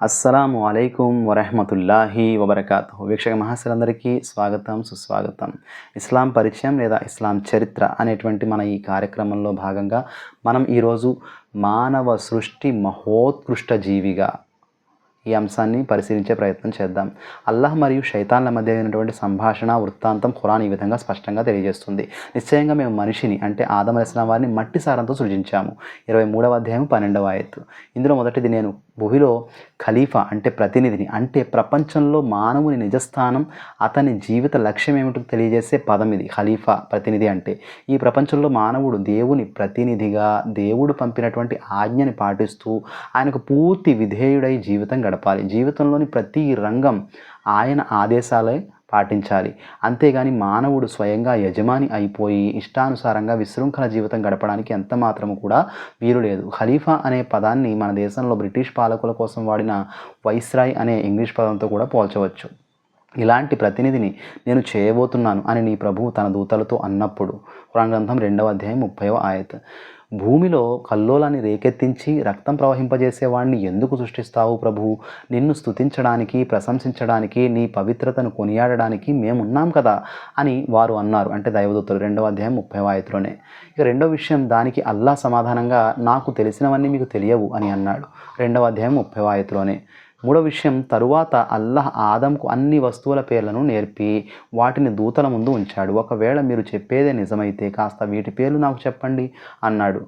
అస్సలాము అలైకుం వరహమతుల్లాహి వబర్కాతుహు. వీక్షక మహాశయులందరికీ స్వాగతం, సుస్వాగతం. ఇస్లాం పరిచయం లేదా ఇస్లాం చరిత్ర అనేటువంటి మన ఈ కార్యక్రమంలో భాగంగా మనం ఈరోజు మానవ సృష్టి మహోత్కృష్ట జీవిగా ఈ అంశాన్ని పరిశీలించే ప్రయత్నం చేద్దాం. అల్లాహ్ మరియు శైతాన్ల మధ్య అయినటువంటి సంభాషణ వృత్తాంతం ఖురాన్ ఈ విధంగా స్పష్టంగా తెలియజేస్తుంది. నిశ్చయంగా మేము మనిషిని అంటే ఆదం అలైహిస్సలాం వారిని మట్టి సారంతో సృజించాము. 23వ అధ్యాయం 12వ ఆయత్. ఇందులో మొదటిది, నేను భూమిలో ఖలీఫా అంటే ప్రతినిధిని, అంటే ప్రపంచంలో మానవుని నిజస్థానం, అతని జీవిత లక్ష్యం ఏమిటో తెలియజేసే పదం ఇది. ఖలీఫా ప్రతినిధి అంటే ఈ ప్రపంచంలో మానవుడు దేవుని ప్రతినిధిగా, దేవుడు పంపినటువంటి ఆజ్ఞని పాటిస్తూ ఆయనకు పూర్తి విధేయుడై జీవితం గడపాలి. జీవితంలోని ప్రతి రంగం ఆయన ఆదేశాలే పాటించాలి. అంతేగాని మానవుడు స్వయంగా యజమాని అయిపోయి ఇష్టానుసారంగా విశృంఖల జీవితం గడపడానికి ఎంత మాత్రము కూడా వీలు లేదు. ఖలీఫా అనే పదాన్ని మన దేశంలో బ్రిటిష్ పాలకుల కోసం వాడిన వైస్రాయ్ అనే ఇంగ్లీష్ పదంతో కూడా పోల్చవచ్చు. ఇలాంటి ప్రతినిధిని నేను చేయబోతున్నాను అని నీ ప్రభువు తన దూతలతో అన్నప్పుడు ఖురాన్ గ్రంథం 2వ అధ్యాయం 30వ ఆయత్. భూమిలో కల్లోలాన్ని రేకెత్తించి రక్తం ప్రవహింపజేసేవాడిని ఎందుకు సృష్టిస్తావు ప్రభు? నిన్ను స్తుతించడానికి, ప్రశంసించడానికి, నీ పవిత్రతను కొనియాడడానికి మేమున్నాం కదా అని వారు అన్నారు. అంటే దైవదూతలు 2వ అధ్యాయం 30వ ఆయతులోనే. ఇక రెండో విషయం, దానికి అల్లాహ్ సమాధానంగా నాకు తెలిసినవన్నీ మీకు తెలియవు అని అన్నాడు. 2వ అధ్యాయం 30వ ఆయతులోనే. మూడో విషయం, తరువాత అల్లాహ్ ఆదంకు అన్ని వస్తువుల పేర్లను నేర్పి వాటిని దూతల ముందు ఉంచాడు. ఒకవేళ మీరు చెప్పేదే నిజమైతే కాస్త వీటి పేర్లు నాకు చెప్పండి అన్నాడు.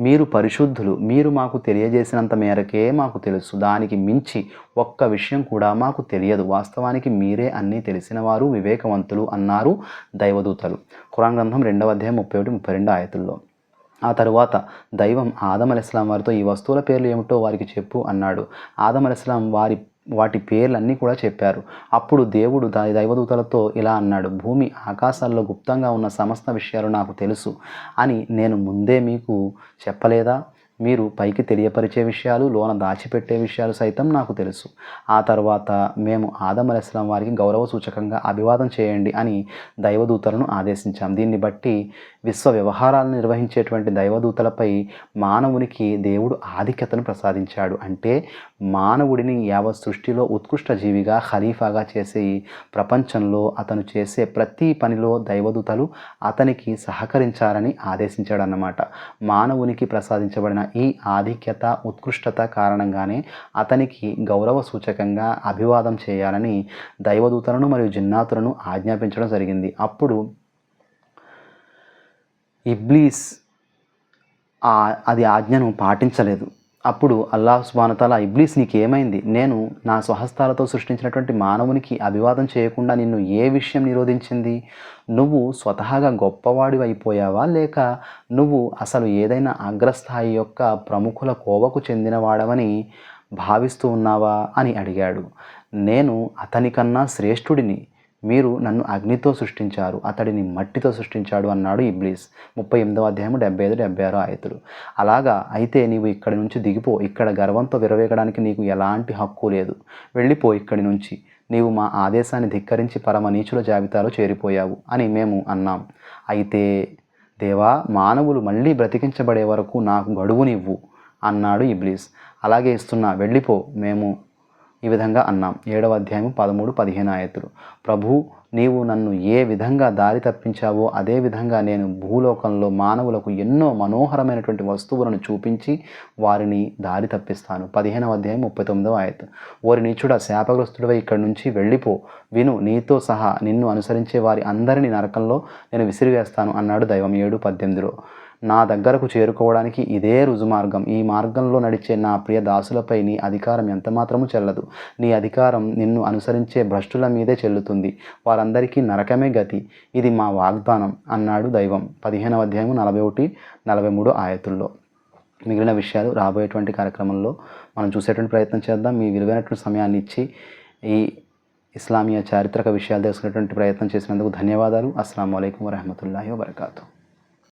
మీరు పరిశుద్ధులు, మీరు మాకు తెలియజేసినంత మేరకే మాకు తెలుసు, దానికి మించి ఒక్క విషయం కూడా మాకు తెలియదు. వాస్తవానికి మీరే అన్నీ తెలిసినవారు, వివేకవంతులు అన్నారు దైవదూతలు. ఖురాన్ గ్రంథం 2వ అధ్యాయం 31-32 ఆయతుల్లో. ఆ తరువాత దైవం ఆదం అలైహిస్సలాం వారితో ఈ వస్తువుల పేర్లు ఏమిటో వారికి చెప్పు అన్నాడు. ఆదం అలైహిస్సలాం వాటి పేర్లన్నీ కూడా చెప్పారు. అప్పుడు దేవుడు దైవదూతలతో ఇలా అన్నాడు, భూమి ఆకాశాల్లో గుప్తంగా ఉన్న సమస్త విషయాలు నాకు తెలుసు అని నేను ముందే మీకు చెప్పలేదా? మీరు పైకి తెలియపరిచే విషయాలు, లోన దాచిపెట్టే విషయాలు సైతం నాకు తెలుసు. ఆ తర్వాత మేము ఆదం అలైహిస్సలాం వారికి గౌరవ సూచకంగా అభివాదం చేయండి అని దైవదూతలను ఆదేశించాం. దీన్ని బట్టి విశ్వ వ్యవహారాలను నిర్వహించేటువంటి దైవదూతలపై మానవునికి దేవుడు ఆధిక్యతను ప్రసాదించాడు. అంటే మానవుడిని యావత్ సృష్టిలో ఉత్కృష్ట జీవిగా, ఖలీఫాగా చేసి ప్రపంచంలో అతను చేసే ప్రతి పనిలో దైవదూతలు అతనికి సహకరించాలని ఆదేశించాడు అన్నమాట. మానవునికి ప్రసాదించబడిన ఈ ఆధిక్యత, ఉత్కృష్టత కారణంగానే అతనికి గౌరవ సూచకంగా అభివాదం చేయాలని దైవదూతలను మరియు జిన్నాతులను ఆజ్ఞాపించడం జరిగింది. అప్పుడు ఇబ్లీస్ అది ఆజ్ఞను పాటించలేదు. అప్పుడు అల్లాహ్ సుబ్హానహు వ తఆలా, ఇబ్లీస్ నీకేమైంది? నేను నా స్వహస్తాలతో సృష్టించినటువంటి మానవునికి అభివాదం చేయకుండా నిన్ను ఏ విషయం నిరోధించింది? నువ్వు స్వతహాగా గొప్పవాడివి అయిపోయావా, లేక నువ్వు అసలు ఏదైనా అగ్రస్థాయి యొక్క ప్రముఖుల కోవకు చెందినవాడవని భావిస్తూ ఉన్నావా అని అడిగాడు. నేను అతనికన్నా శ్రేష్ఠుడిని, మీరు నన్ను అగ్నితో సృష్టించారు, అతడిని మట్టితో సృష్టించాడు అన్నాడు ఇబ్లీస్. 38వ అధ్యాయం 75-76 ఆయతులు. అలాగా అయితే నీవు ఇక్కడి నుంచి దిగిపో, ఇక్కడ గర్వంతో విరవేగడానికి నీకు ఎలాంటి హక్కు లేదు. వెళ్ళిపో ఇక్కడి నుంచి, నీవు మా ఆదేశాన్ని ధిక్కరించి పరమ నీచుల జాబితాలో చేరిపోయావు అని మేము అన్నాం. అయితే దేవా, మానవులు మళ్ళీ బ్రతికించబడే వరకు నాకు గడువునివ్వు అన్నాడు ఇబ్లీస్. అలాగే ఇస్తున్నా, వెళ్ళిపో, మేము ఈ విధంగా అన్నాం. 7వ అధ్యాయం 13-15 ఆయతులు. ప్రభు, నీవు నన్ను ఏ విధంగా దారి తప్పించావో అదే విధంగా నేను భూలోకంలో మానవులకు ఎన్నో మనోహరమైనటువంటి వస్తువులను చూపించి వారిని దారి తప్పిస్తాను. 15వ అధ్యాయం 39వ ఆయత్. ఓరి నీచుడా, శాపగ్రస్తుడివై ఇక్కడి నుంచి వెళ్ళిపో, విను, నీతో సహా నిన్ను అనుసరించే వారి అందరినీ నరకంలో నేను విసిరివేస్తాను అన్నాడు దైవం. 7:18లో. నా దగ్గరకు చేరుకోవడానికి ఇదే రుజుమార్గం. ఈ మార్గంలో నడిచే నా ప్రియ దాసులపై నీ అధికారం ఎంతమాత్రము చెల్లదు. నీ అధికారం నిన్ను అనుసరించే భ్రష్టుల మీదే చెల్లుతుంది. వారందరికీ నరకమే గతి. ఇది మా వాగ్దానం అన్నాడు దైవం. 15వ అధ్యాయం 41-43 ఆయతుల్లో. మిగిలిన విషయాలు రాబోయేటువంటి కార్యక్రమంలో మనం చూసేటువంటి ప్రయత్నం చేద్దాం. మీ విలువైనటువంటి సమయాన్ని ఇచ్చి ఈ ఇస్లామీయ చారిత్రక విషయాలు తెలుసుకునేటువంటి ప్రయత్నం చేసినందుకు ధన్యవాదాలు. అస్సలాము అలైకుం వరహమతుల్లాహి వబర్కాతుహు.